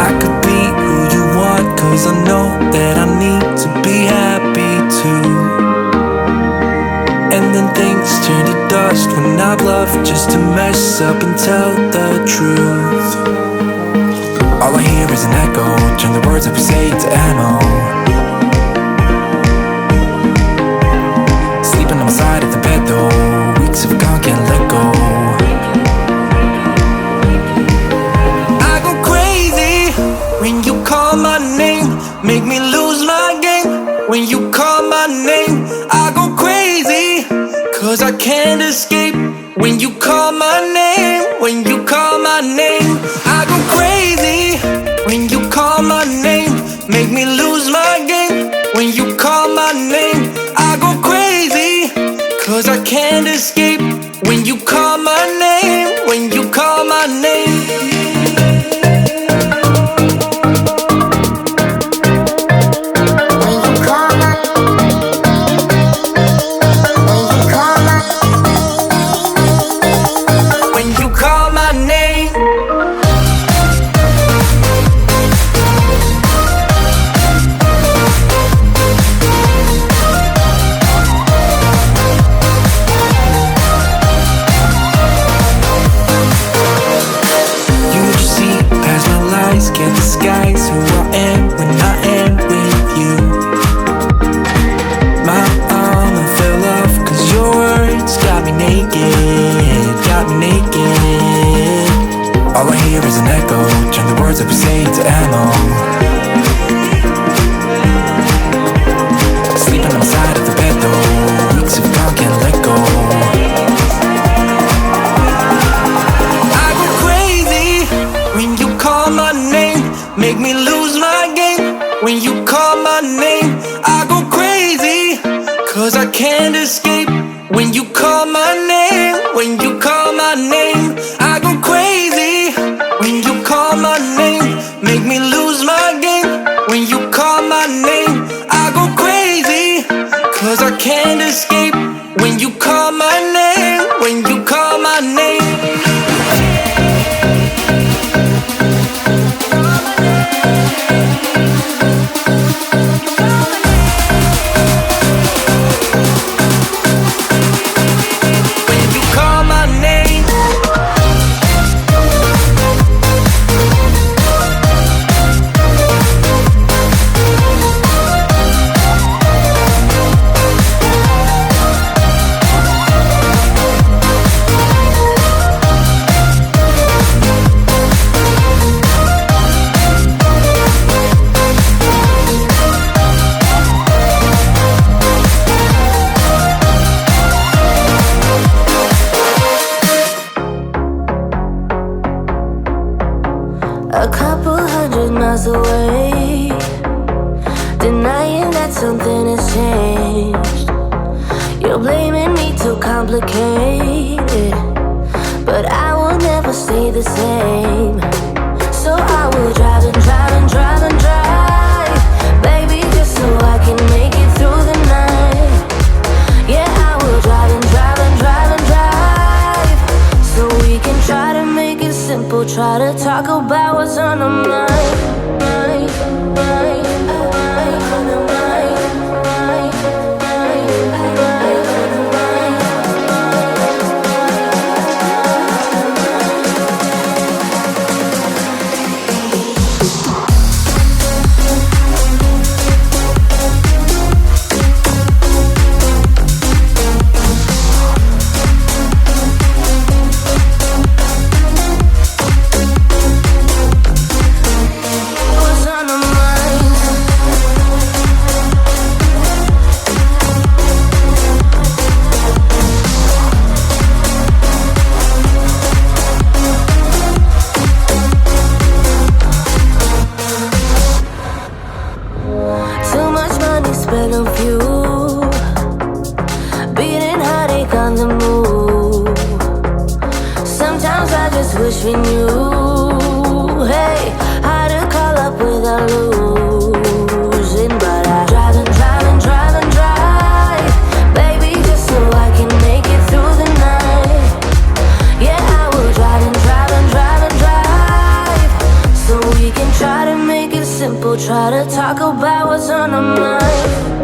I could be who you want, 'cause I know that I need to be happy too. And then things turn to dust when I bluff just to mess up and tell the truth. All I hear is an echo, turn the words up and say to ammo. Sleeping on my side of the bed though, weeks have gone, can't let go. I go crazy when you call my name, make me lose my game. When you call my name, I go crazy, 'cause I can't escape. When you call my name, when you call my name, I go crazy. When you call my name, make me lose my game. When you call my name, I go crazy, 'cause I can't escape. When you call my name, when you call my name. Can't disguise who I am when I am with you. My armor fell off 'cause your words got me naked, got me naked. All I hear is an echo, turn the words up and say to ammo. Sleeping on the side of the bed though, weeks have gone, can't let go. I go crazy when you call my name, make me lose my game. When you call my name, I go crazy, 'cause I can't escape. When you call my name, when you call my name, I go crazy. When you call my name, make me lose my game. When you call my name, I go crazy, 'cause I can't escape. When you call my name, when you call my name. A couple 100 miles away, denying that something has changed. You're blaming me too complicated, but I will never stay the same. So I will drive and drive and drive and drive, baby, just so I can make it through the night. Yeah, I will drive and drive and drive and drive, so we can try to make it simple. Try to talk about what's on our mind. people try to talk about what's on their mind,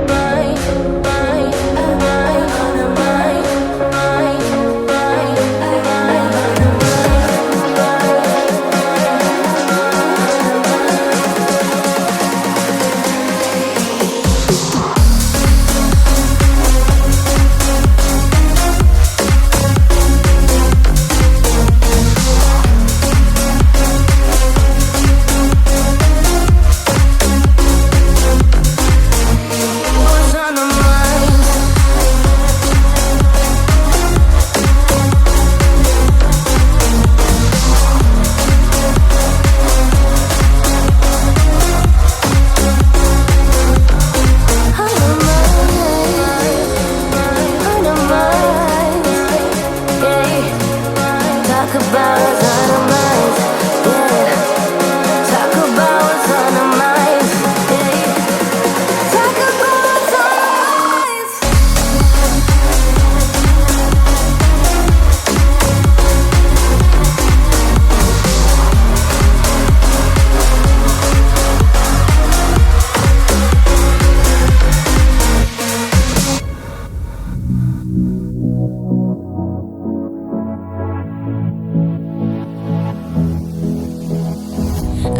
mind, mind, mind, on their mind, mind, mind, mind, on their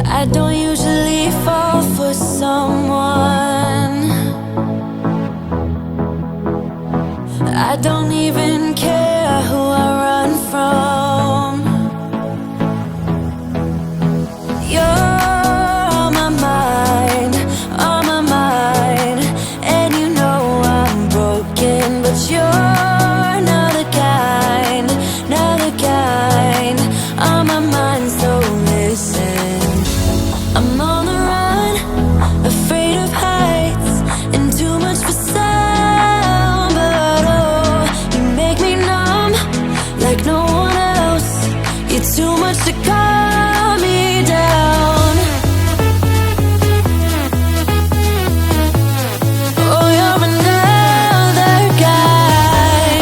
I don't usually fall for someone. I don't even care who I run from. You're on my mind, on my mind. And you know I'm broken, but you're not the kind, not the kind. On my mind, so listen. I'm on the run, afraid of heights, and too much for sound. But oh, you make me numb like no one else. You're too much to calm me down. Oh, you're another kind.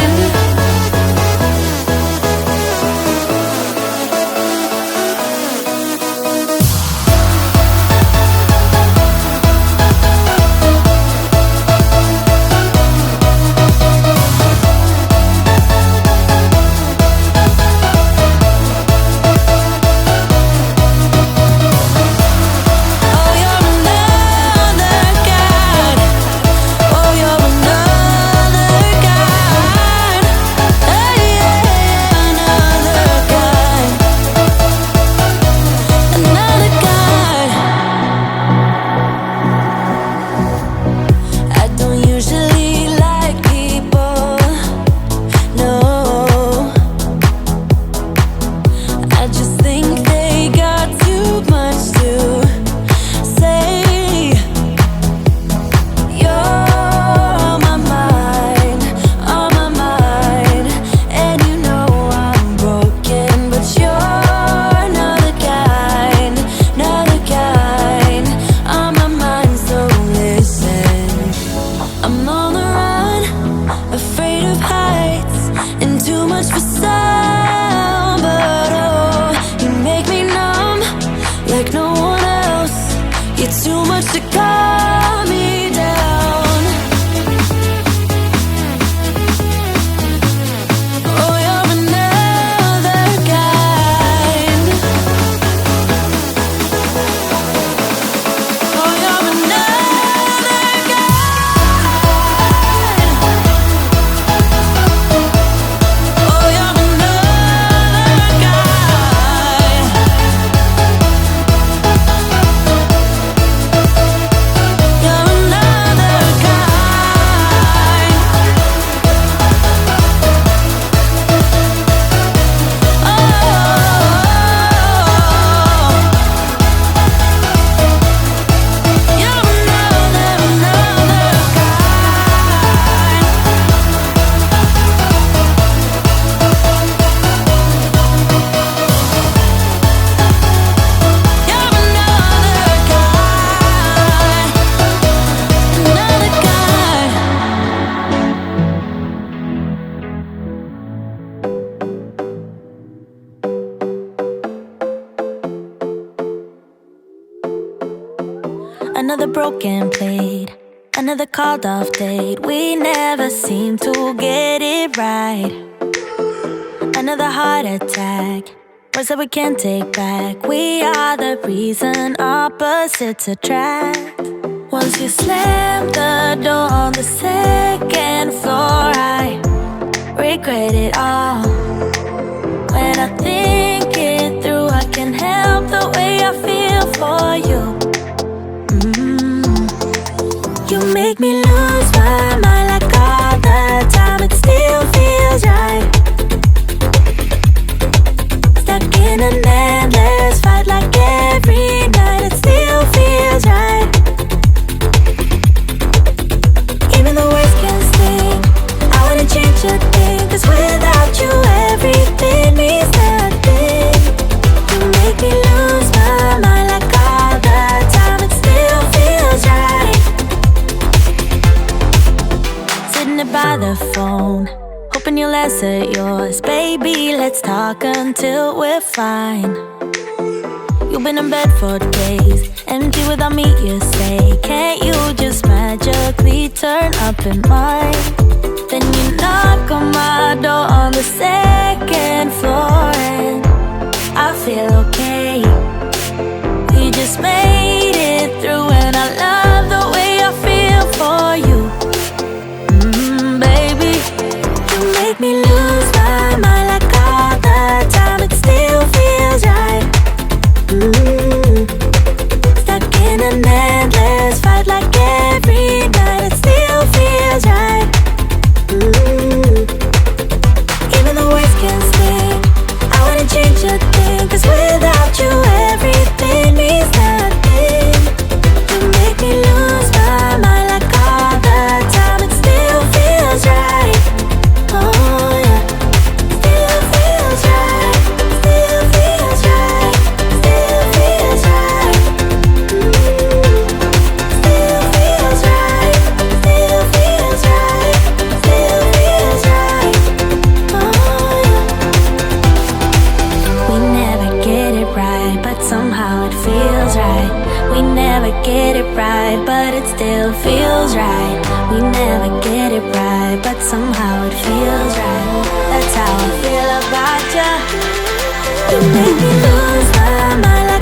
Another broken plate, another called off date. We never seem to get it right. Another heart attack, words that we can't take back. We are the reason opposites attract. Once you slam the door on the second floor, I regret it all. When I think it through, I can't help the way I feel for you. You make me lose my mind like all the time. It still feels right. Stuck in an endless fight like every night. It still feels right. Even the words can sting. I wanna change a thing, 'cause without you everything means nothing. You make me lose my mind like all the time. It still feels right. Sitting there by the phone, hoping you'll answer yours. Baby, let's talk until we're fine. You've been in bed for days, empty without me, you say. Can't you just magically turn up in mine? Then you knock on my door on the second floor, and I feel okay. We just made it through, and I love the way I feel for you. Baby, you make me lose my mind like all the time. It still feels right. Stuck in an endless fight like every night. It still feels right. Even the words can sting. I wouldn't change a thing, 'cause without you everything means nothing. You make me lose my mind like all the time. It still feels right. Oh yeah. Still feels right. Still feels right. Still feels right. Still feels right. Still feels right. Still feels right. Oh yeah. We never get it right, but somehow it feels right. We never get it right, but it still feels right. We never get it right, but somehow it feels right. That's how I feel about you. You make me lose my mind.